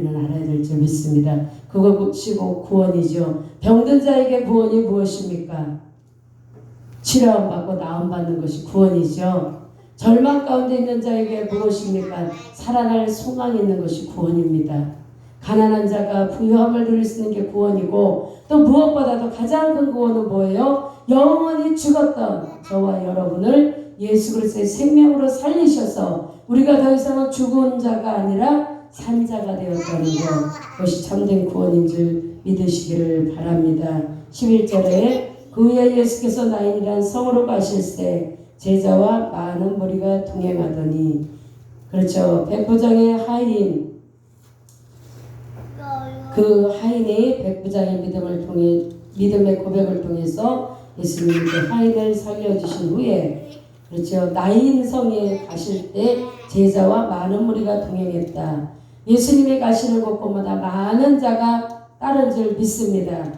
우리는 알아야 될 줄 믿습니다. 그것이고 구원이죠. 병든 자에게 구원이 무엇입니까? 치료받고 나음받는 것이 구원이죠. 절망 가운데 있는 자에게 무엇입니까? 살아날 소망이 있는 것이 구원입니다. 가난한 자가 부유함을 누릴 수 있는 게 구원이고, 또 무엇보다도 가장 큰 구원은 뭐예요? 영원히 죽었던 저와 여러분을 예수 그리스도의 생명으로 살리셔서 우리가 더 이상은 죽은 자가 아니라 산 자가 되었다는 것, 그것이 참된 구원인 줄 믿으시기를 바랍니다. 11절에 그 후에 예수께서 나인이란 성으로 가실새 제자와 많은 무리가 동행하더니, 그렇죠, 백부장의 하인, 그 하인이 백부장의 믿음의 고백을 통해서 예수님이 그 하인을 살려주신 후에, 그렇죠, 나인 성에 가실 때 제자와 많은 무리가 동행했다. 예수님이 가시는 곳곳마다 많은 자가 따른 줄 믿습니다.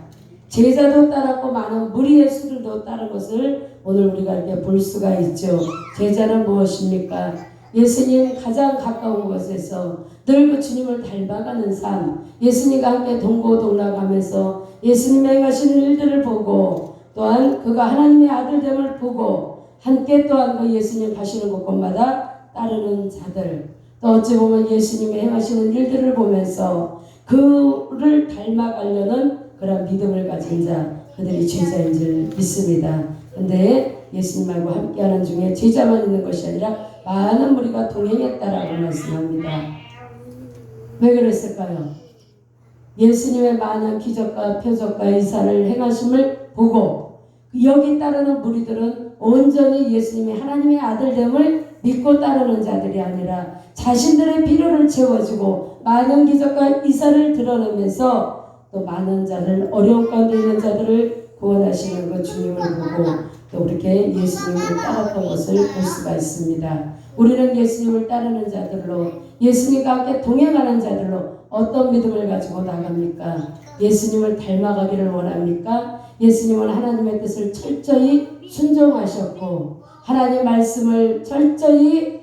제자도 따랐고 많은 무리의 수들도 따른 것을 오늘 우리가 이렇게 볼 수가 있죠. 제자는 무엇입니까? 예수님 가장 가까운 곳에서 늘 그 주님을 닮아가는 삶, 예수님과 함께 동고동락하면서 예수님의 행하시는 일들을 보고, 또한 그가 하나님의 아들됨을 보고 함께 또한 그 예수님 가시는 곳곳마다 따르는 자들, 또 어찌 보면 예수님의 행하시는 일들을 보면서 그를 닮아가려는 그런 믿음을 가진 자, 그들이 제자인 줄 믿습니다. 그런데 예수님하고 함께하는 중에 제자만 있는 것이 아니라 많은 무리가 동행했다라고 말씀합니다. 왜 그랬을까요? 예수님의 많은 기적과 표적과 이사를 행하심을 보고 여기 따르는 무리들은 온전히 예수님의 하나님의 아들됨을 믿고 따르는 자들이 아니라 자신들의 필요를 채워주고 많은 기적과 이사를 드러내면서 또 많은 자들, 어려운 가운데 있는 자들을 구원하시는 그 주님을 보고 또 그렇게 예수님을 따랐던 것을 볼 수가 있습니다. 우리는 예수님을 따르는 자들로, 예수님과 함께 동행하는 자들로 어떤 믿음을 가지고 나갑니까? 예수님을 닮아가기를 원합니까? 예수님은 하나님의 뜻을 철저히 순종하셨고 하나님 말씀을 철저히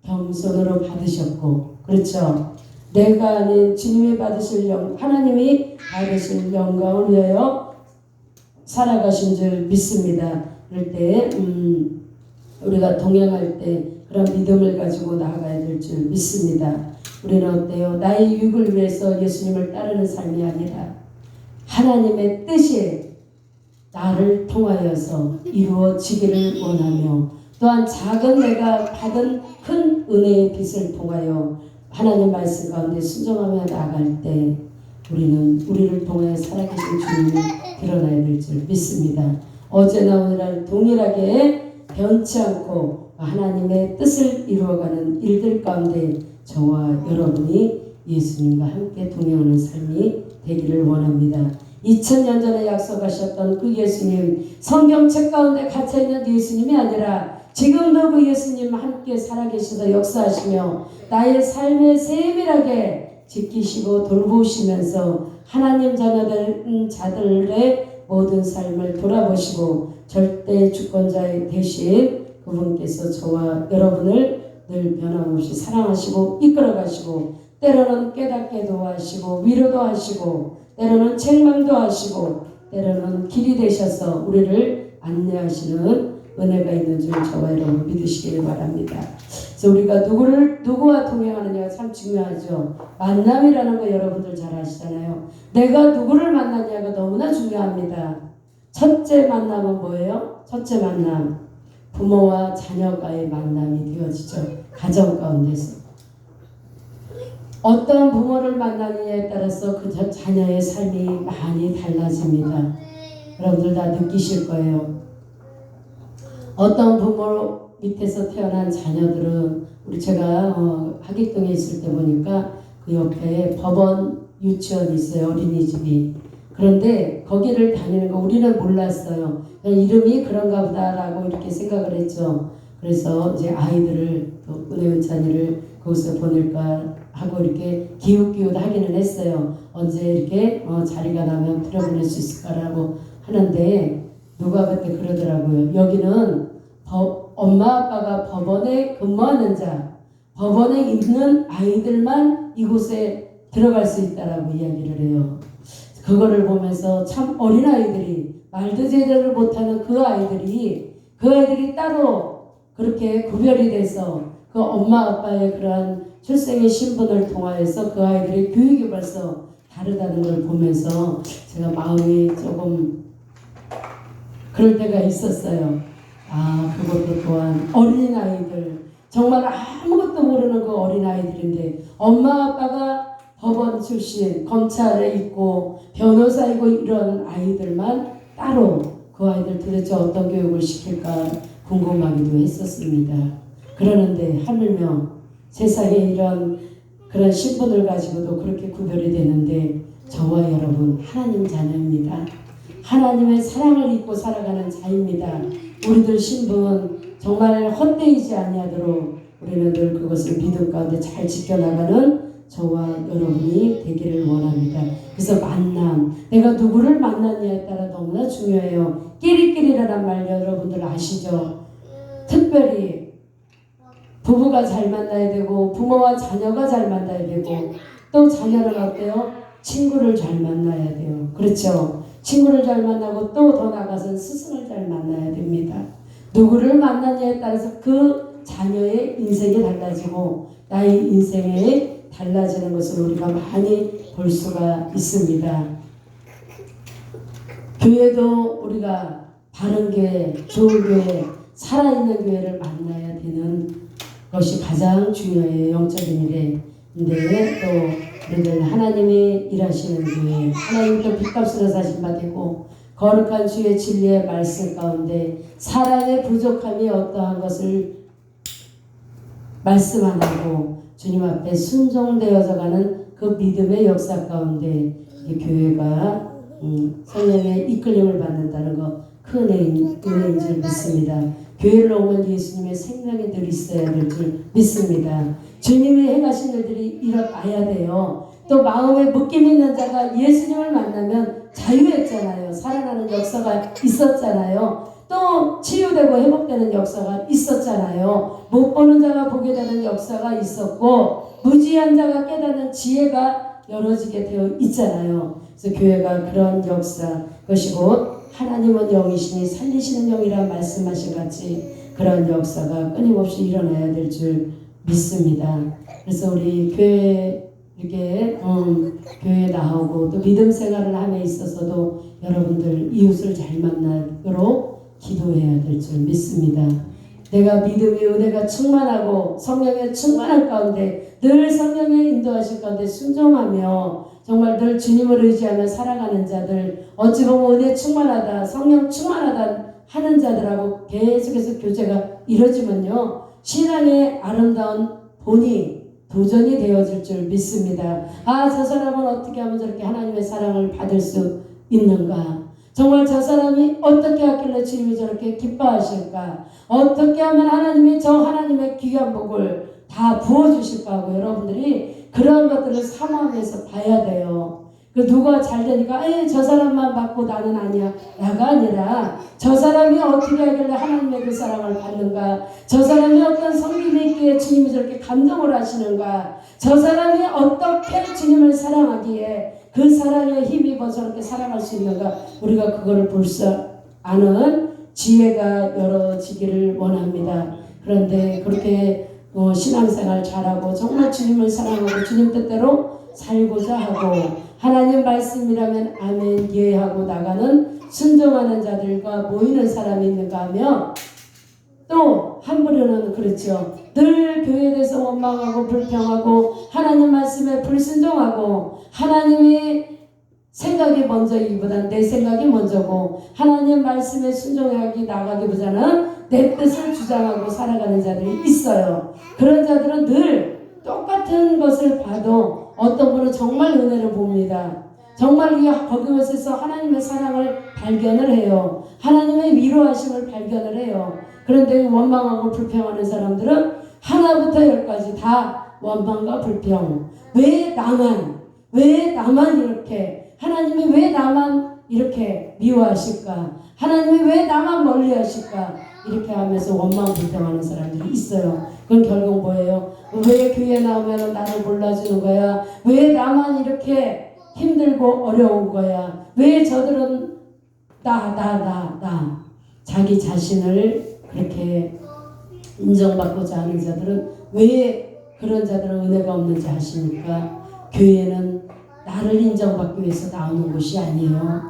겸손으로 받으셨고, 그렇죠? 내가 아닌 주님이 받으실 하나님이 받으실 영광을 위하여 살아가신 줄 믿습니다. 그럴 때 우리가 동행할 때 그런 믿음을 가지고 나아가야 될 줄 믿습니다. 우리는 어때요? 나의 유익을 위해서 예수님을 따르는 삶이 아니라 하나님의 뜻이 나를 통하여서 이루어지기를 원하며, 또한 작은 내가 받은 큰 은혜의 빛을 통하여 하나님 말씀 가운데 순종하며 나아갈 때 우리는 우리를 통하여 살아계신 주님이 드러나야 될 줄 믿습니다. 어제나 오늘날 동일하게 변치 않고 하나님의 뜻을 이루어가는 일들 가운데 저와 여러분이 예수님과 함께 동행하는 삶이 되기를 원합니다. 2000년 전에 약속하셨던 그 예수님, 성경책 가운데 갇혀있는 예수님이 아니라 지금도 그 예수님 함께 살아계셔서 역사하시며 나의 삶에 세밀하게 지키시고 돌보시면서 하나님 자들의 모든 삶을 돌아보시고 절대 주권자 되신 그분께서 저와 여러분을 늘 변함없이 사랑하시고 이끌어가시고 때로는 깨닫게도 하시고 위로도 하시고 때로는 책망도 하시고 때로는 길이 되셔서 우리를 안내하시는 은혜가 있는 줄 저와 여러분 믿으시기를 바랍니다. 그래서 우리가 누구와 동행하느냐가 참 중요하죠. 만남이라는 거 여러분들 잘 아시잖아요. 내가 누구를 만나냐가 너무나 중요합니다. 첫째 만남은 뭐예요? 첫째 만남, 부모와 자녀가의 만남이 되어지죠. 가정 가운데서 어떤 부모를 만나느냐에 따라서 그 자녀의 삶이 많이 달라집니다. 여러분들 다 느끼실 거예요. 어떤 부모 밑에서 태어난 자녀들은 제가 하객동에 있을 때 보니까 그 옆에 법원 유치원이 있어요. 어린이집이. 그런데 거기를 다니는 거 우리는 몰랐어요. 이름이 그런가 보다라고 이렇게 생각을 했죠. 그래서 이제 아이들을 또 은혜은찬이를 거기서 보낼까 하고 이렇게 기웃기웃 하기는 했어요. 언제 이렇게 자리가 나면 들여보낼 수 있을까라고 하는데 누가 그때 그러더라고요. 여기는 엄마 아빠가 법원에 근무하는 자, 법원에 있는 아이들만 이곳에 들어갈 수 있다라고 이야기를 해요. 그거를 보면서 참 어린아이들이 말도 제대로 못하는 그 아이들이 따로 그렇게 구별이 돼서 그 엄마 아빠의 그러한 출생의 신분을 통하여서 그 아이들의 교육이 벌써 다르다는 걸 보면서 제가 마음이 조금 그럴 때가 있었어요. 아, 그것도 또한 어린아이들, 정말 아무것도 모르는 그 어린아이들인데 엄마 아빠가 법원 출신, 검찰에 있고 변호사이고 이런 아이들만 따로 그 아이들 도대체 어떤 교육을 시킬까 궁금하기도 했었습니다. 그러는데 하물며 세상에 이런 그런 신분을 가지고도 그렇게 구별이 되는데 저와 여러분 하나님 자녀입니다. 하나님의 사랑을 입고 살아가는 자입니다. 우리들 신분 정말 헛되이지 아니하도록 우리는 늘 그것을 믿음 가운데 잘 지켜나가는 저와 여러분이 되기를 원합니다. 그래서 만남, 내가 누구를 만나느냐에 따라 너무나 중요해요. 끼리끼리라는 말 여러분들 아시죠? 특별히 부부가 잘 만나야 되고 부모와 자녀가 잘 만나야 되고 또 자녀는 어때요? 친구를 잘 만나야 돼요. 그렇죠? 친구를 잘 만나고 또 더 나아가서는 스승을 잘 만나야 됩니다. 누구를 만나냐에 따라서 그 자녀의 인생이 달라지고 나의 인생에 달라지는 것을 우리가 많이 볼 수가 있습니다. 교회도 우리가 바른 교회, 좋은 교회, 살아있는 교회를 만나야 되는 것이 가장 중요해요. 영적인 일에. 근데 또 우리들 하나님이 일하시는 교회, 하나님도 빚값으로 사신 바 되고 거룩한 주의 진리의 말씀 가운데 사람의 부족함이 어떠한 것을 말씀 안 하고 주님 앞에 순종되어져 가는 그 믿음의 역사 가운데 이 교회가 성령의 이끌림을 받는다는 거 큰 은혜인 줄 믿습니다. 교회를 오면 예수님의 생명이 늘 있어야 될 줄 믿습니다. 주님의 행하신 일들이 일어나야 돼요. 또 마음에 묶임 있는 자가 예수님을 만나면 자유했잖아요. 살아나는 역사가 있었잖아요. 또 치유되고 회복되는 역사가 있었잖아요. 못 보는 자가 보게 되는 역사가 있었고 무지한 자가 깨닫는 지혜가 열어지게 되어 있잖아요. 그래서 교회가 그런 역사, 그것이 곧 하나님은 영이시니 살리시는 영이라 말씀하신 같이 그런 역사가 끊임없이 일어나야 될 줄 믿습니다. 그래서 우리 교회 이렇게 교회에 나오고 또 믿음 생활을 함에 있어서도 여러분들 이웃을 잘 만나도록 기도해야 될 줄 믿습니다. 내가 믿음이 은혜가 충만하고 성령의 충만한 가운데 늘 성령의 인도하실 가운데 순종하며 정말 늘 주님을 의지하며 살아가는 자들, 어찌 보면 은혜 충만하다, 성령 충만하다 하는 자들하고 계속해서 교제가 이루어지면요 신앙의 아름다운 본이 도전이 되어질 줄 믿습니다. 아, 저 사람은 어떻게 하면 저렇게 하나님의 사랑을 받을 수 있는가? 정말 저 사람이 어떻게 하길래 주님이 저렇게 기뻐하실까? 어떻게 하면 하나님이 저 하나님의 귀한 복을 다 부어주실까 하고 여러분들이 그런 것들을 사모하면서 봐야 돼요. 그 누가 잘 되니까 저 사람만 받고 나는 아니야 나가 아니라 저 사람이 어떻게 하길래 하나님의 그 사랑을 받는가, 저 사람이 어떤 성김이 있기에 주님이 저렇게 감동을 하시는가, 저 사람이 어떻게 주님을 사랑하기에 그 사랑에 힘입어 저렇게 사랑할 수 있는가, 우리가 그거를 볼 수 아는 지혜가 열어지기를 원합니다. 그런데 그렇게 신앙생활 잘하고 정말 주님을 사랑하고 주님 뜻대로 살고자 하고 하나님 말씀이라면 아멘 예 하고 나가는 순종하는 자들과 모이는 사람이 있는가 하면 또 한부류는 그렇죠. 늘 교회에 대해서 원망하고 불평하고 하나님 말씀에 불순종하고 하나님이 생각이 먼저이기보다는 내 생각이 먼저고 하나님 말씀에 순종하기 나가기보다는 내 뜻을 주장하고 살아가는 자들이 있어요. 그런 자들은 늘 똑같은 것을 봐도 어떤 분은 정말 은혜를 봅니다. 정말 거기에서 하나님의 사랑을 발견을 해요. 하나님의 위로하심을 발견을 해요. 그런데 원망하고 불평하는 사람들은 하나부터 열까지 다 원망과 불평. 왜 나만 이렇게, 하나님이 왜 나만 이렇게 미워하실까, 하나님이 왜 나만 멀리 하실까, 이렇게 하면서 원망 불평하는 사람들이 있어요. 그건 결국 뭐예요? 왜 교회 나오면 나를 몰라주는 거야? 왜 나만 이렇게 힘들고 어려운 거야? 왜 저들은 나 자기 자신을 그렇게 인정받고자 하는 자들은 왜 그런 자들은 은혜가 없는지 아십니까? 교회는 나를 인정받기 위해서 나오는 곳이 아니에요.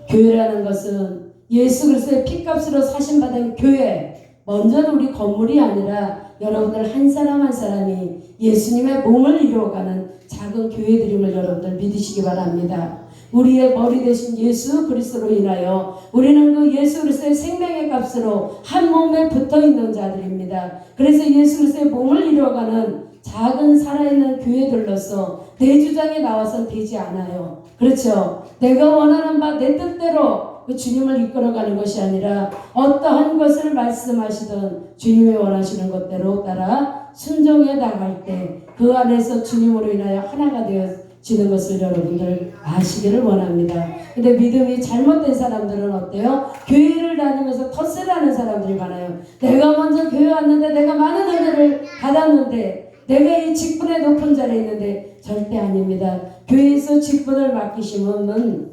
교회라는 것은 예수 그리스도의 피값으로 사신받은 교회, 먼저는 우리 건물이 아니라 여러분들 한 사람 한 사람이 예수님의 몸을 이루어가는 작은 교회들임을 여러분들 믿으시기 바랍니다. 우리의 머리 되신 예수 그리스도로 인하여 우리는 그 예수 그리스도의 생명의 값으로 한 몸에 붙어있는 자들입니다. 그래서 예수 그리스도의 몸을 이루어가는 작은 살아있는 교회들로서 내 주장에 나와서 되지 않아요. 그렇죠? 내가 원하는 바 내 뜻대로 그 주님을 이끌어가는 것이 아니라 어떠한 것을 말씀하시든 주님이 원하시는 것대로 따라 순종해 나갈 때 그 안에서 주님으로 인하여 하나가 되어지는 것을 여러분들 아시기를 원합니다. 근데 믿음이 잘못된 사람들은 어때요? 교회를 다니면서 텃세라는 사람들이 많아요. 내가 먼저 교회 왔는데 내가 많은 은혜를 받았는데 내가 이 직분의 높은 자리에 있는데 절대 아닙니다. 교회에서 직분을 맡기시면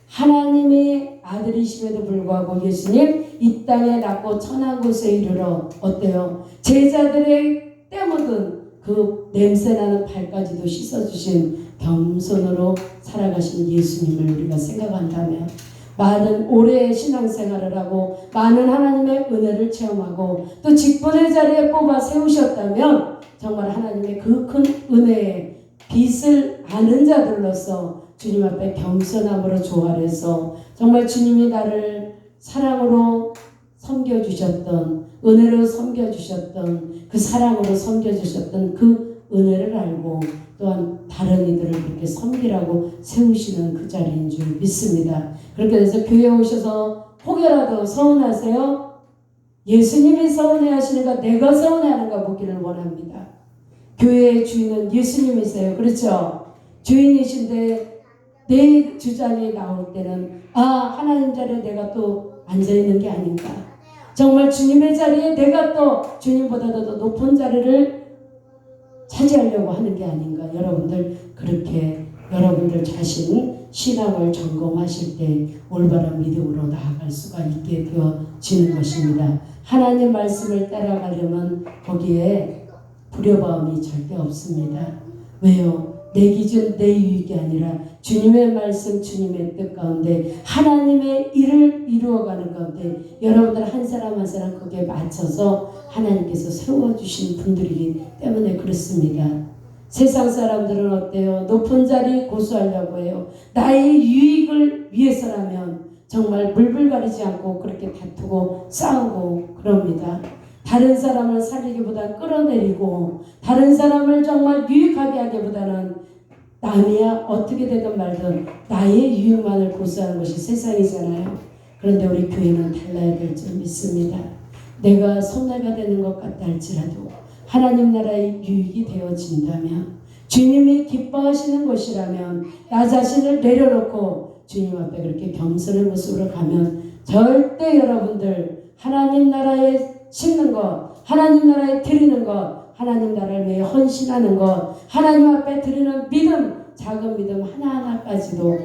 하나님의 아들이심에도 불구하고 예수님 이 땅에 낳고 천한 곳에 이르러 어때요? 제자들의 때 묻은 그 냄새나는 발까지도 씻어주신 겸손으로 살아가신 예수님을 우리가 생각한다면 많은 오래 신앙생활을 하고 많은 하나님의 은혜를 체험하고 또 직분의 자리에 뽑아 세우셨다면 정말 하나님의 그 큰 은혜에 빚을 아는 자들로서 주님 앞에 겸손함으로 조아려서 정말 주님이 나를 사랑으로 섬겨주셨던 은혜로 섬겨주셨던 그 사랑으로 섬겨주셨던 그 은혜를 알고 또한 다른 이들을 그렇게 섬기라고 세우시는 그 자리인 줄 믿습니다. 그렇게 돼서 교회에 오셔서 혹여라도 서운하세요? 예수님이 서운해하시는가 내가 서운해하는가 묻기를 원합니다. 교회의 주인은 예수님이세요. 그렇죠? 주인이신데 내 주장이 나올 때는 하나님 자리에 내가 또 앉아있는 게 아닌가. 정말 주님의 자리에 내가 또 주님보다도 더 높은 자리를 차지하려고 하는 게 아닌가. 여러분들 그렇게 여러분들 자신 신앙을 점검하실 때 올바른 믿음으로 나아갈 수가 있게 되어지는 것입니다. 하나님 말씀을 따라가려면 거기에 불협화음이 절대 없습니다. 왜요? 내 기준, 내 유익이 아니라 주님의 말씀, 주님의 뜻 가운데 하나님의 일을 이루어가는 가운데 여러분들 한 사람 한 사람 거기에 맞춰서 하나님께서 세워주신 분들이기 때문에 그렇습니다. 세상 사람들은 어때요? 높은 자리 고수하려고 해요. 나의 유익을 위해서라면 정말 물불 가리지 않고 그렇게 다투고 싸우고 그럽니다. 다른 사람을 살리기보다 끌어내리고 다른 사람을 정말 유익하게 하기보다는 남이야 어떻게 되든 말든 나의 유익만을 고수하는 것이 세상이잖아요. 그런데 우리 교회는 달라야 될 줄 믿습니다. 내가 손해가 되는 것 같다 할지라도 하나님 나라의 유익이 되어진다면 주님이 기뻐하시는 것이라면 나 자신을 내려놓고 주님 앞에 그렇게 겸손의 모습으로 가면 절대 여러분들 하나님 나라에 심는 것, 하나님 나라에 드리는 것, 하나님 나라를 위해 헌신하는 것, 하나님 앞에 드리는 믿음, 작은 믿음 하나하나까지도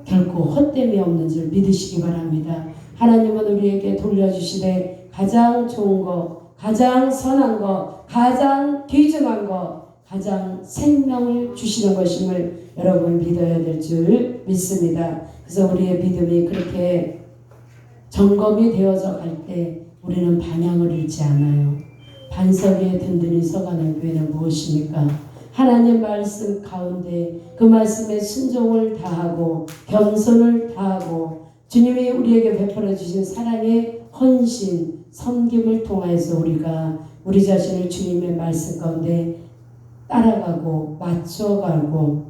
결코 헛됨이 없는 줄 믿으시기 바랍니다. 하나님은 우리에게 돌려주시되 가장 좋은 것, 가장 선한 것, 가장 귀중한 것, 가장 생명을 주시는 것임을 여러분 믿어야 될 줄 믿습니다. 그래서 우리의 믿음이 그렇게 점검이 되어져 갈 때 우리는 방향을 잃지 않아요. 반석 위에 든든히 서가는 교회는 무엇입니까? 하나님 말씀 가운데 그 말씀에 순종을 다하고 겸손을 다하고 주님이 우리에게 베풀어 주신 사랑의 헌신, 섬김을 통해서 우리가 우리 자신을 주님의 말씀 가운데 따라가고 맞춰가고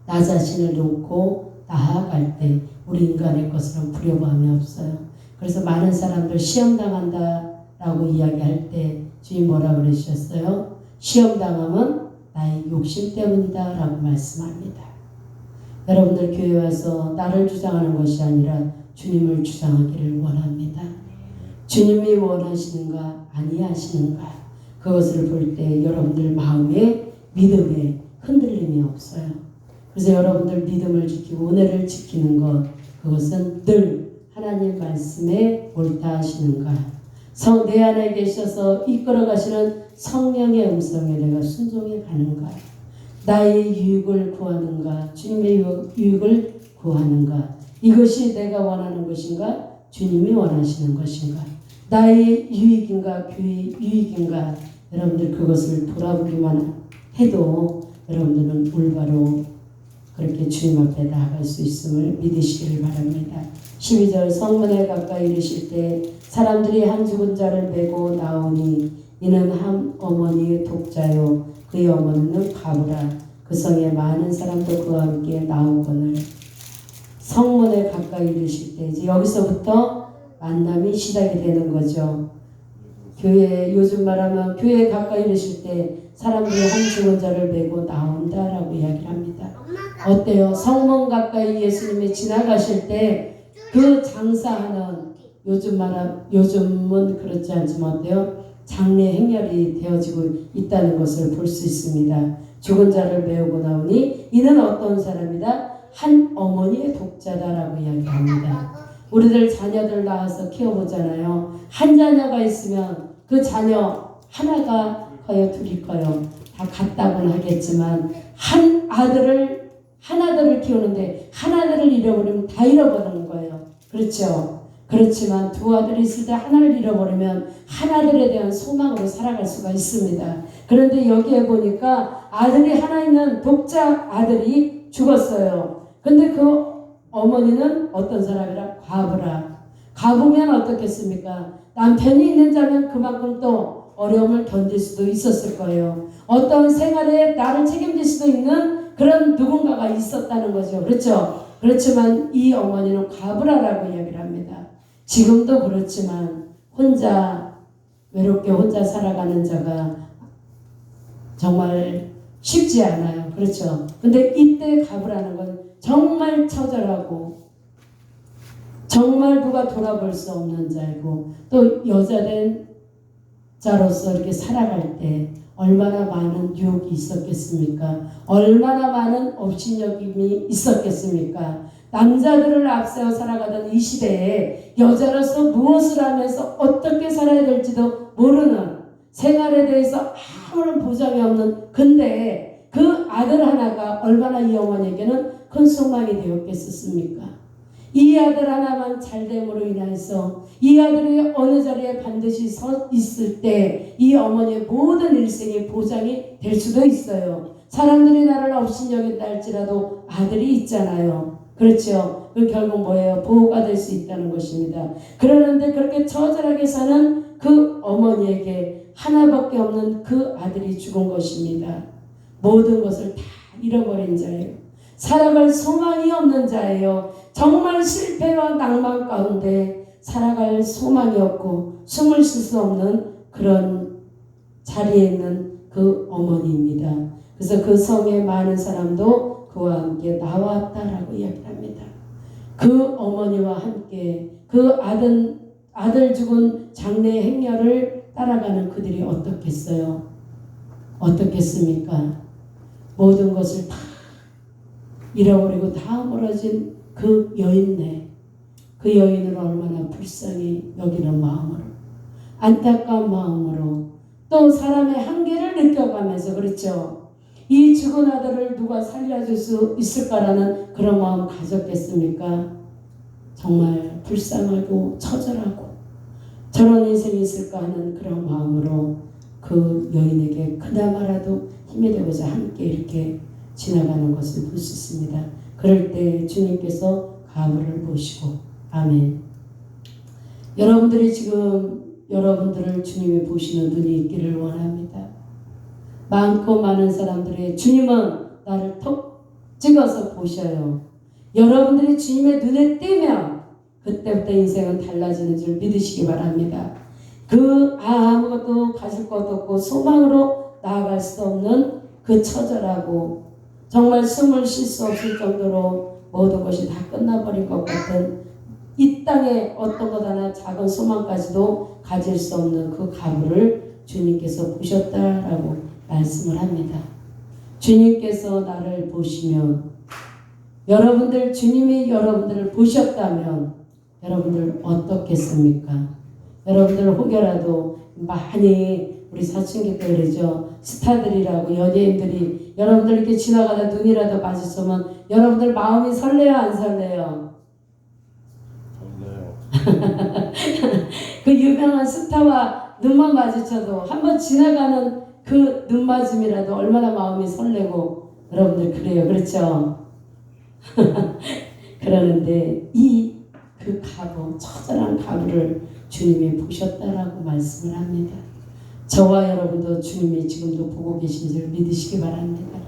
나 자신을 놓고 나아갈 때 우리 인간의 것으로는 불협화음이 없어요. 그래서 많은 사람들 시험당한다 라고 이야기할 때 주님 뭐라 그러셨어요? 시험당함은 나의 욕심 때문이다 라고 말씀합니다. 여러분들 교회 와서 나를 주장하는 것이 아니라 주님을 주장하기를 원합니다. 주님이 원하시는가 아니하시는가 그것을 볼 때 여러분들 마음에 믿음에 흔들림이 없어요. 그래서 여러분들 믿음을 지키고 은혜를 지키는 것, 그것은 늘 하나님 말씀에 옳다 하시는가, 내 안에 계셔서 이끌어 가시는 성령의 음성에 내가 순종해 가는가, 나의 유익을 구하는가, 주님의 유익을 구하는가, 이것이 내가 원하는 것인가, 주님이 원하시는 것인가, 나의 유익인가, 교회의 유익인가, 여러분들 그것을 돌아보기만 해도 여러분들은 올바로 그렇게 주님 앞에 나아갈 수 있음을 믿으시길 바랍니다. 12절 성문에 가까이 이르실 때 사람들이 한 죽은 자를 메고 나오니 이는 한 어머니의 독자요 그의 어머니는 가부라. 그 성에 많은 사람도 그와 함께 나오거늘. 성문에 가까이 이르실 때 이제 여기서부터 만남이 시작이 되는 거죠. 교회, 요즘 말하면 교회에 가까이 이르실 때 사람들이 한 죽은 자를 메고 나온다라고 이야기를 합니다. 어때요? 성문 가까이 예수님이 지나가실 때 그 장사하는, 요즘은 그렇지 않지만 어때요? 장례 행렬이 되어지고 있다는 것을 볼 수 있습니다. 죽은 자를 메우고 나오니 이는 어떤 사람이다? 한 어머니의 독자다라고 이야기합니다. 우리들 자녀들 낳아서 키워보잖아요. 한 자녀가 있으면 그 자녀 하나가 커요, 둘이 커요, 다 같다고는 하겠지만 한 아들을 키우는데 한 아들을 잃어버리면 다 잃어버리는 거예요. 그렇죠? 그렇지만 두 아들이 있을 때 하나를 잃어버리면 한 아들에 대한 소망으로 살아갈 수가 있습니다. 그런데 여기에 보니까 아들이 하나 있는 독자 아들이 죽었어요. 근데 그 어머니는 어떤 사람이라? 과부라. 과부면 어떻겠습니까? 남편이 있는 자면 그만큼 또 어려움을 견딜 수도 있었을 거예요. 어떤 생활에 나를 책임질 수도 있는 그런 누군가가 있었다는 거죠. 그렇죠? 그렇지만 이 어머니는 과부라라고 이야기를 합니다. 지금도 그렇지만 외롭게 혼자 살아가는 자가 정말 쉽지 않아요. 그렇죠? 근데 이때 과부라는 건 정말 처절하고 정말 누가 돌아볼 수 없는 자이고 또 여자된 자로서 이렇게 살아갈 때 얼마나 많은 유혹이 있었겠습니까? 얼마나 많은 업신여김이 있었겠습니까? 남자들을 앞세워 살아가던 이 시대에 여자로서 무엇을 하면서 어떻게 살아야 될지도 모르는, 생활에 대해서 아무런 보장이 없는, 근데 그 아들 하나가 얼마나 이 어머니에게는 큰 소망이 되었겠습니까? 이 아들 하나만 잘됨으로 인해서 이 아들이 어느 자리에 반드시 서 있을 때 이 어머니의 모든 일생이 보장이 될 수도 있어요. 사람들이 나를 업신여긴다 할지라도 아들이 있잖아요. 그렇죠? 그 결국 뭐예요? 보호가 될 수 있다는 것입니다. 그러는데 그렇게 처절하게 사는 그 어머니에게 하나밖에 없는 그 아들이 죽은 것입니다. 모든 것을 다 잃어버린 자예요. 살아갈 소망이 없는 자예요. 정말 실패와 낭만 가운데 살아갈 소망이 없고 숨을 쉴 수 없는 그런 자리에 있는 그 어머니입니다. 그래서 그 성에 많은 사람도 그와 함께 나왔다라고 이야기합니다. 그 어머니와 함께 그 아들 죽은 장례 행렬을 따라가는 그들이 어떻겠어요? 어떻겠습니까? 모든 것을 다 잃어버리고 다 멀어진 그 여인네, 그 여인을 얼마나 불쌍히 여기는 마음으로, 안타까운 마음으로, 또 사람의 한계를 느껴가면서, 그렇죠? 이 죽은 아들을 누가 살려줄 수 있을까라는 그런 마음 가졌겠습니까? 정말 불쌍하고 처절하고 저런 인생이 있을까 하는 그런 마음으로 그 여인에게 그나마라도 힘이 되고자 함께 이렇게 지나가는 것을 볼 수 있습니다. 그럴 때 주님께서 가부를 보시고, 아멘. 여러분들이 지금 여러분들을 주님이 보시는 눈이 있기를 원합니다. 많고 많은 사람들의 주님은 나를 톡 찍어서 보셔요. 여러분들이 주님의 눈에 띄면 그때부터 인생은 달라지는 줄 믿으시기 바랍니다. 그 아무것도 가질 것도 없고 소망으로 나아갈 수 없는 그 처절하고 정말 숨을 쉴 수 없을 정도로 모든 것이 다 끝나버린 것 같은 이 땅에 어떤 것 하나 작은 소망까지도 가질 수 없는 그 가부를 주님께서 보셨다라고 말씀을 합니다. 주님께서 나를 보시면 여러분들 주님이 여러분들을 보셨다면 여러분들 어떻겠습니까? 여러분들 혹여라도 많이 우리 사춘기 때 그러죠. 스타들이라고 연예인들이 여러분들 이렇게 지나가다 눈이라도 마주치면 여러분들 마음이 설레요 안 설레요? 설레요. 그 유명한 스타와 눈만 마주쳐도 한번 지나가는 그 눈맞음이라도 얼마나 마음이 설레고 여러분들 그래요. 그렇죠? 그러는데 그 가부, 처절한 가부를 주님이 보셨다라고 말씀을 합니다. 저와 여러분도 주님이 지금도 보고 계신 줄 믿으시기 바랍니다.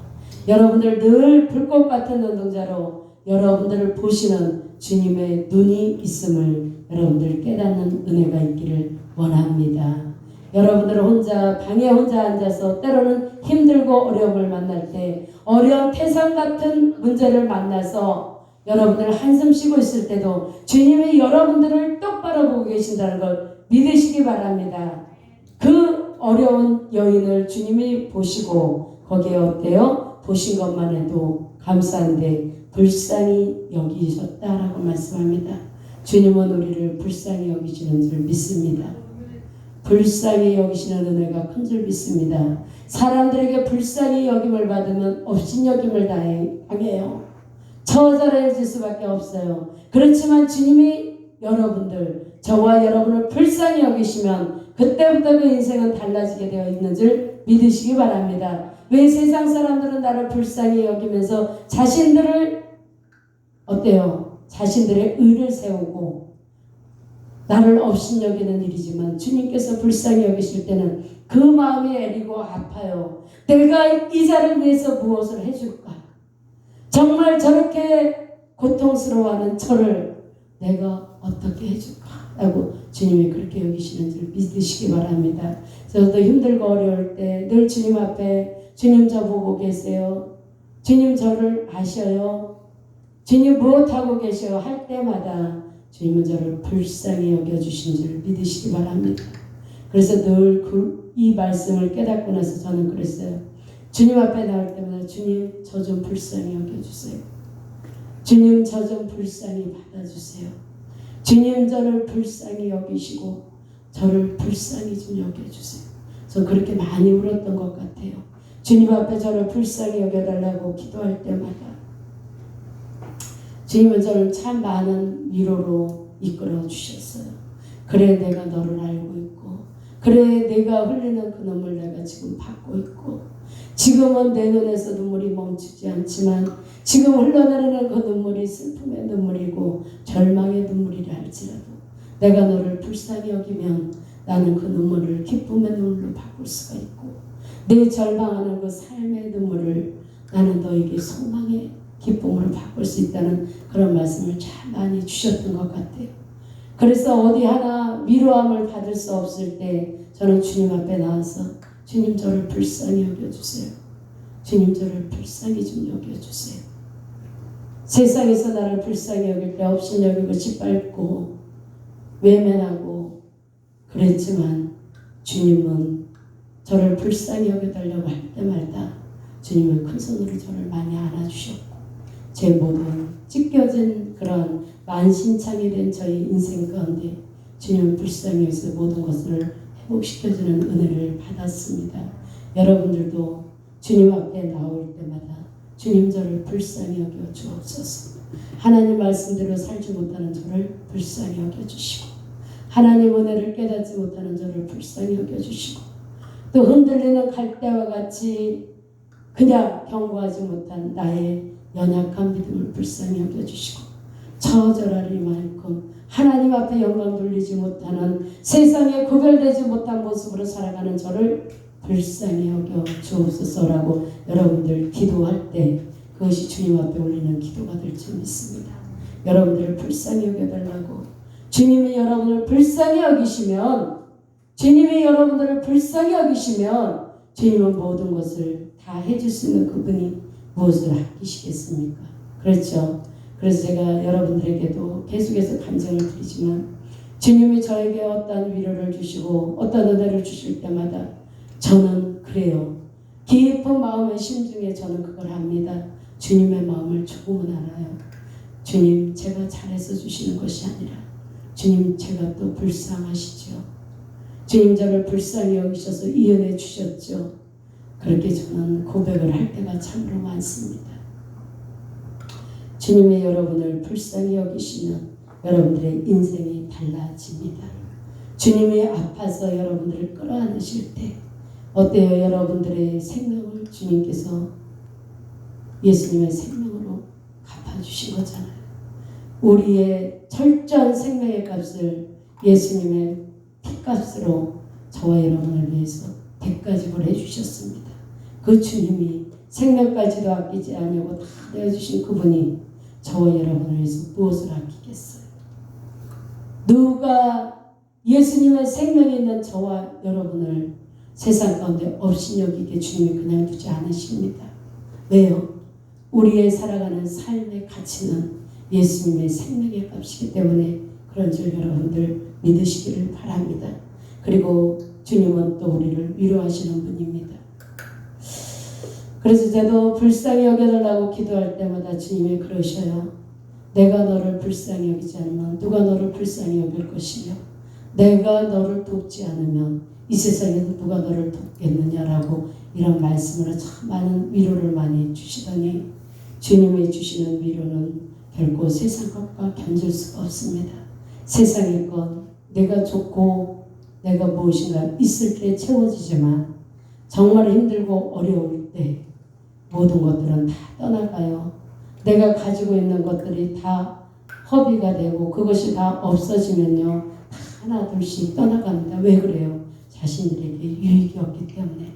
여러분들 늘 불꽃 같은 눈동자로 여러분들을 보시는 주님의 눈이 있음을 여러분들 깨닫는 은혜가 있기를 원합니다. 여러분들 혼자 방에 혼자 앉아서 때로는 힘들고 어려움을 만날 때 어려운 태산 같은 문제를 만나서 여러분들 한숨 쉬고 있을 때도 주님이 여러분들을 똑바로 보고 계신다는 걸 믿으시기 바랍니다. 그 어려운 여인을 주님이 보시고 거기에 어때요? 보신 것만 해도 감사한데 불쌍히 여기셨다라고 말씀합니다. 주님은 우리를 불쌍히 여기시는 줄 믿습니다. 불쌍히 여기시는 은혜가 큰 줄 믿습니다. 사람들에게 불쌍히 여김을 받으면 업신여김을 당해요. 처절해질 수밖에 없어요. 그렇지만 주님이 여러분들, 저와 여러분을 불쌍히 여기시면 그때부터 그 인생은 달라지게 되어 있는 줄 믿으시기 바랍니다. 왜 세상 사람들은 나를 불쌍히 여기면서 자신들을 어때요? 자신들의 의를 세우고 나를 업신여기는 일이지만 주님께서 불쌍히 여기실 때는 그 마음이 애리고 아파요. 내가 이 자를 위해서 무엇을 해줄까? 정말 저렇게 고통스러워하는 저를 내가 어떻게 해줄까? 라고 주님이 그렇게 여기시는 줄 믿으시기 바랍니다. 저도 힘들고 어려울 때 늘 주님 앞에 주님 저 보고 계세요. 주님 저를 아셔요. 주님 무엇하고 계셔 할 때마다 주님은 저를 불쌍히 여겨주신 줄 믿으시기 바랍니다. 그래서 늘 이 말씀을 깨닫고 나서 저는 그랬어요. 주님 앞에 나올 때마다 주님 저 좀 불쌍히 여겨주세요. 주님 저 좀 불쌍히 받아주세요. 주님 저를 불쌍히 여기시고 저를 불쌍히 좀 여겨주세요. 저 그렇게 많이 울었던 것 같아요. 주님 앞에 저를 불쌍히 여겨달라고 기도할 때마다 주님은 저를 참 많은 위로로 이끌어 주셨어요. 그래 내가 너를 알고 있고 그래 내가 흘리는 그 눈물 내가 지금 받고 있고 지금은 내 눈에서 눈물이 멈추지 않지만 지금 흘러내리는 그 눈물이 슬픔의 눈물이고 절망의 눈물이라 할지라도 내가 너를 불쌍히 여기면 나는 그 눈물을 기쁨의 눈물로 바꿀 수가 있고 내 절망하는 그 삶의 눈물을 나는 너에게 소망의 기쁨으로 바꿀 수 있다는 그런 말씀을 참 많이 주셨던 것 같아요. 그래서 어디 하나 위로함을 받을 수 없을 때 저는 주님 앞에 나와서 주님 저를 불쌍히 여겨주세요. 주님 저를 불쌍히 좀 여겨주세요. 세상에서 나를 불쌍히 여길 때 업신여기고 짓밟고 외면하고 그랬지만 주님은 저를 불쌍히 여겨달라고 할 때마다 주님은 큰 손으로 저를 많이 안아주셨고 제 모든 찢겨진 그런 만신창이 된 저희 인생 가운데 주님은 불쌍히 여기서 모든 것을 회복시켜주는 은혜를 받았습니다. 여러분들도 주님 앞에 나올 때마다 주님 저를 불쌍히 여겨 주옵소서. 하나님 말씀대로 살지 못하는 저를 불쌍히 여겨주시고 하나님 은혜를 깨닫지 못하는 저를 불쌍히 여겨주시고 또 흔들리는 갈대와 같이 그냥 경고하지 못한 나의 연약한 믿음을 불쌍히 여겨주시고 처절하리만큼 하나님 앞에 영광 돌리지 못하는 세상에 구별되지 못한 모습으로 살아가는 저를 불쌍히 여겨 주옵소서라고 여러분들 기도할 때 그것이 주님 앞에 올리는 기도가 될 줄 믿습니다. 여러분들을 불쌍히 여겨달라고 주님이 여러분을 불쌍히 여기시면 주님이 여러분들을 불쌍히 여기시면 주님은 모든 것을 다 해줄 수 있는 그분이 무엇을 아끼시겠습니까? 그렇죠. 그래서 제가 여러분들에게도 계속해서 간증을 드리지만 주님이 저에게 어떤 위로를 주시고 어떤 은혜를 주실 때마다 저는 그래요. 깊은 마음의 심중에 저는 그걸 합니다. 주님의 마음을 조금은 알아요. 주님, 제가 잘해서 주시는 것이 아니라 주님, 제가 또 불쌍하시죠. 주님, 저를 불쌍히 여기셔서 이 은혜 주셨죠. 그렇게 저는 고백을 할 때가 참으로 많습니다. 주님이 여러분을 불쌍히 여기시면 여러분들의 인생이 달라집니다. 주님이 아파서 여러분들을 끌어안으실 때 어때요? 여러분들의 생명을 주님께서 예수님의 생명으로 갚아주신 거잖아요. 우리의 철저한 생명의 값을 예수님의 피값으로 저와 여러분을 위해서 대가지불 해주셨습니다. 그 주님이 생명까지도 아끼지 아니하고 다 내어주신 그분이 저와 여러분을 위해서 무엇을 아끼겠어요? 누가 예수님의 생명이 있는 저와 여러분을 세상 가운데 업신여기게 주님이 그냥 두지 않으십니다. 왜요? 우리의 살아가는 삶의 가치는 예수님의 생명의 값이기 때문에 그런 줄 여러분들 믿으시기를 바랍니다. 그리고 주님은 또 우리를 위로하시는 분입니다. 그래서 저도 불쌍히 여겨달라고 기도할 때마다 주님이 그러셔요. 내가 너를 불쌍히 여기지 않으면 누가 너를 불쌍히 여길 것이며 내가 너를 돕지 않으면 이 세상에서 누가 너를 돕겠느냐라고 이런 말씀으로 참 많은 위로를 많이 주시더니 주님이 주시는 위로는 결코 세상 것과 견줄 수가 없습니다. 세상의 것, 내가 좋고 내가 무엇인가 있을 때 채워지지만 정말 힘들고 어려울 때 모든 것들은 다 떠나가요. 내가 가지고 있는 것들이 다 허비가 되고 그것이 다 없어지면요. 하나 둘씩 떠나갑니다. 왜 그래요? 자신들에게 유익이 없기 때문에.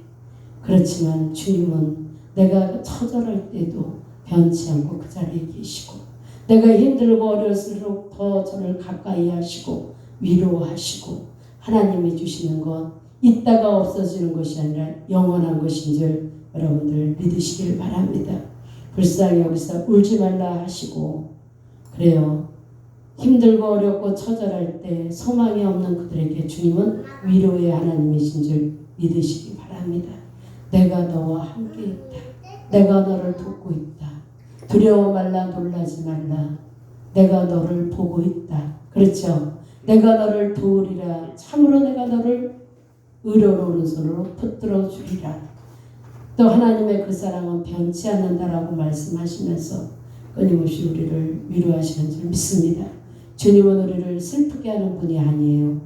그렇지만 주님은 내가 처절할 때도 변치 않고 그 자리에 계시고 내가 힘들고 어려울수록 더 저를 가까이 하시고 위로하시고 하나님이 주시는 것 있다가 없어지는 것이 아니라 영원한 것인 줄 여러분들 믿으시길 바랍니다. 불쌍히 여기서 울지 말라 하시고 그래요. 힘들고 어렵고 처절할 때 소망이 없는 그들에게 주님은 위로의 하나님이신 줄 믿으시기 바랍니다. 내가 너와 함께 있다. 내가 너를 돕고 있다. 두려워 말라 놀라지 말라. 내가 너를 보고 있다. 그렇죠? 내가 너를 도우리라. 참으로 내가 너를 의로운 오른손으로 붙들어 주리라. 또 하나님의 그 사랑은 변치 않는다라고 말씀하시면서 끊임없이 우리를 위로하시는 줄 믿습니다. 주님은 우리를 슬프게 하는 분이 아니에요.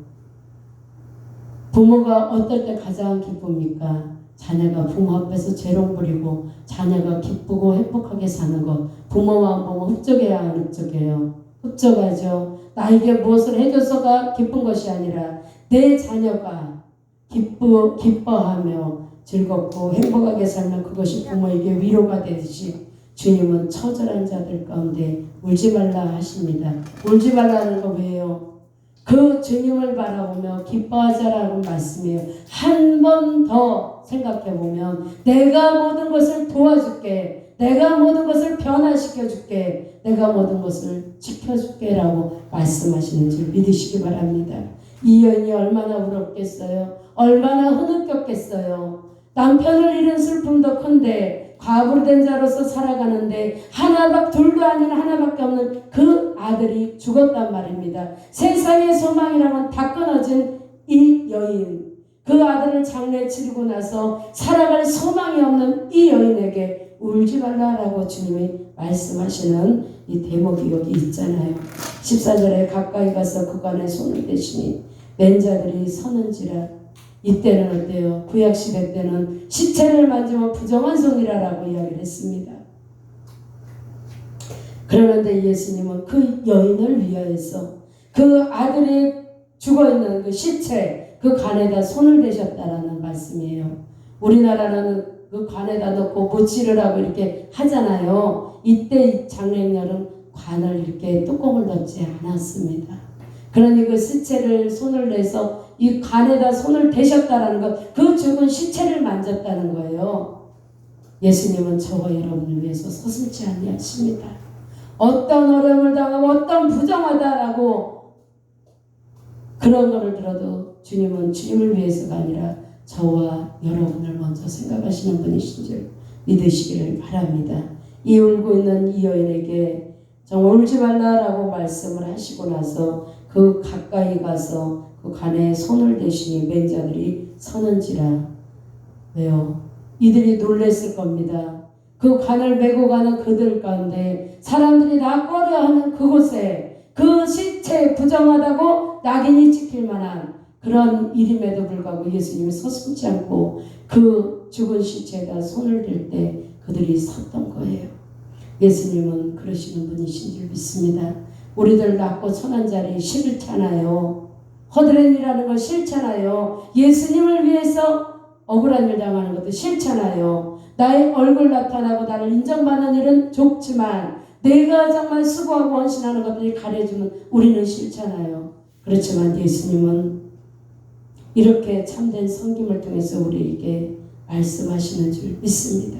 부모가 어떨 때 가장 기쁩니까? 자녀가 부모 앞에서 재롱 부리고 자녀가 기쁘고 행복하게 사는 것. 부모 마음 보면 흡족해야 안 흡족해요? 흡족하죠. 나에게 무엇을 해줘서가 기쁜 것이 아니라 내 자녀가 기뻐하며 즐겁고 행복하게 살면 그것이 부모에게 위로가 되듯이 주님은 처절한 자들 가운데 울지 말라 하십니다. 울지 말라는 거 왜요? 그 주님을 바라보며 기뻐하자라는 말씀이에요. 한 번 더 생각해보면 내가 모든 것을 도와줄게. 내가 모든 것을 변화시켜줄게. 내가 모든 것을 지켜줄게 라고 말씀하시는 줄 믿으시기 바랍니다. 이 여인이 얼마나 울었겠어요. 얼마나 흐느꼈겠어요. 남편을 잃은 슬픔도 큰데 과부로 된 자로서 살아가는데 둘도 아닌 하나밖에 없는 그 아들이 죽었단 말입니다. 세상의 소망이랑은 다 끊어진 이 여인, 그 아들을 장례 치르고 나서 살아갈 소망이 없는 이 여인에게 울지 말라라고 주님이 말씀하시는 이 대목이 여기 있잖아요. 14절에 가까이 가서 그간에 손을 대시니 맨자들이 서는지라. 이때는 어때요? 구약시대 때는 시체를 만지면 부정한 성이라고 이야기를 했습니다. 그러는데 예수님은 그 여인을 위하여서 그 아들이 죽어있는 그 시체, 그 관에다 손을 대셨다라는 말씀이에요. 우리나라는 그 관에다 넣고 모치를 하고 이렇게 하잖아요. 이때 장례인날은 관을 이렇게 뚜껑을 넣지 않았습니다. 그러니 그 시체를 손을 내서 이 관에다 손을 대셨다라는 것, 그 죽은 시체를 만졌다는 거예요. 예수님은 저와 여러분을 위해서 서슴지 아니하십니다. 어떤 어려움을 당하고 어떤 부정하다라고 그런 거를 들어도 주님은 주님을 위해서가 아니라 저와 여러분을 먼저 생각하시는 분이신 줄 믿으시기를 바랍니다. 이 울고 있는 이 여인에게 정말 울지 말라라고 말씀을 하시고 나서 그 가까이 가서 그 간에 손을 대시니 맹자들이 서는지라. 왜요? 이들이 놀랬을 겁니다. 그 간을 메고 가는 그들 가운데 사람들이 다 꺼려하는 그곳에 그 시체 부정하다고 낙인이 찍힐 만한 그런 일임에도 불구하고 예수님이 서슴지 않고 그 죽은 시체에다 손을 댈 때 그들이 섰던 거예요. 예수님은 그러시는 분이신 줄 믿습니다. 우리들 낫고 천한 자리 싫잖아요. 허드렛 일하는 거 싫잖아요. 예수님을 위해서 억울한 일 당하는 것도 싫잖아요. 나의 얼굴 나타나고 나를 인정받는 일은 좋지만 내가 정말 수고하고 헌신하는 것들이 가려주면 우리는 싫잖아요. 그렇지만 예수님은 이렇게 참된 섬김을 통해서 우리에게 말씀하시는 줄 믿습니다.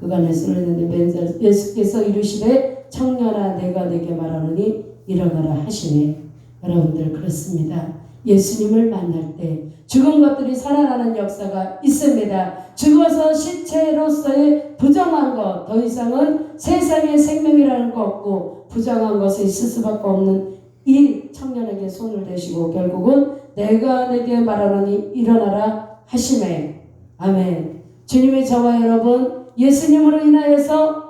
그간에 쓰러졌는데 예수께서 이르시되 청년아 내가 내게 말하노니 일어나라 하시네. 여러분들 그렇습니다. 예수님을 만날 때 죽은 것들이 살아나는 역사가 있습니다. 죽어서 시체로서의 부정한 것, 더 이상은 세상의 생명이라는 거 없고 부정한 것에 있을 수밖에 없는 이 청년에게 손을 대시고 결국은 내가 내게 말하노니 일어나라 하시매. 아멘. 주님이 저와 여러분 예수님으로 인하여서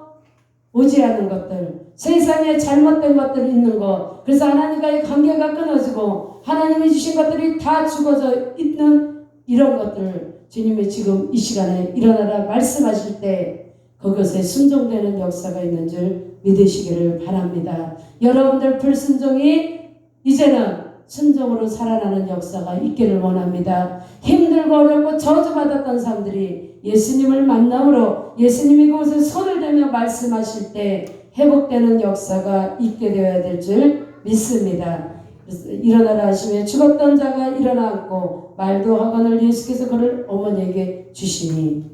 오지 않은 것들, 세상에 잘못된 것들이 있는 것, 그래서 하나님과의 관계가 끊어지고 하나님이 주신 것들이 다 죽어져 있는 이런 것들, 주님이 지금 이 시간에 일어나라 말씀하실 때 그것에 순종되는 역사가 있는 줄 믿으시기를 바랍니다. 여러분들 불순종이 이제는 순종으로 살아나는 역사가 있기를 원합니다. 힘들고 어렵고 저주받았던 사람들이 예수님을 만남으로 예수님이 그곳에 손을 대며 말씀하실 때 회복되는 역사가 있게 되어야 될 줄 믿습니다. 그래서 일어나라 하시며 죽었던 자가 일어나 앉고 말도 하거늘 예수께서 그를 어머니에게 주시니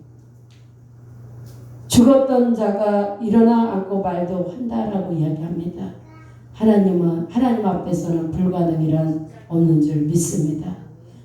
죽었던 자가 일어나 앉고 말도 한다라고 이야기합니다. 하나님은 하나님 앞에서는 불가능이란 없는 줄 믿습니다.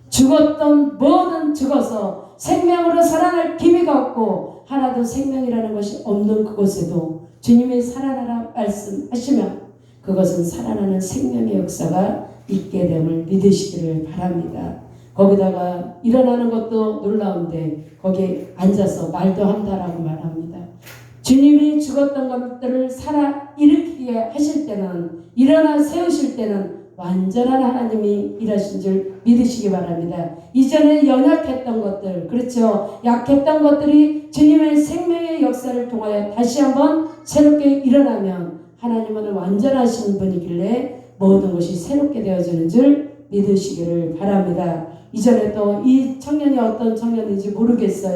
죽었던 뭐든 죽어서 생명으로 살아날 기미가 없고 하나도 생명이라는 것이 없는 그곳에도 주님이 살아나라 말씀하시면 그것은 살아나는 생명의 역사가 있게 됨을 믿으시기를 바랍니다. 거기다가 일어나는 것도 놀라운데 거기에 앉아서 말도 한다라고 말합니다. 주님이 죽었던 것들을 살아 일으키게 하실 때는 일어나 세우실 때는 완전한 하나님이 일하신 줄 믿으시기 바랍니다. 이전에 연약했던 것들, 그렇죠. 약했던 것들이 주님의 생명의 역사를 통하여 다시 한번 새롭게 일어나면 하나님은 완전하신 분이길래 모든 것이 새롭게 되어지는 줄 믿으시기를 바랍니다. 이전에 또 이 청년이 어떤 청년인지 모르겠어요.